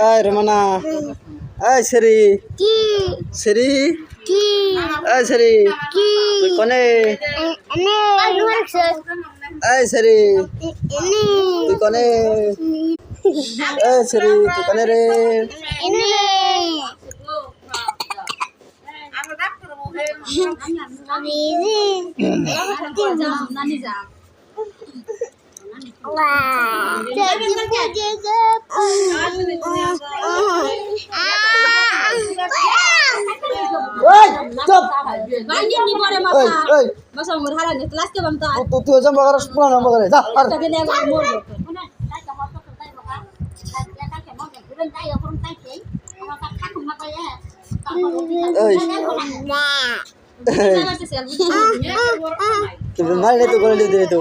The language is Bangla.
এই রমনা এই সেরি সেরি এই সেরি তুই কোনে এই সেরি তুই কোনে এই সেরি তুই কোনে রে মারে তো করে দিতে তো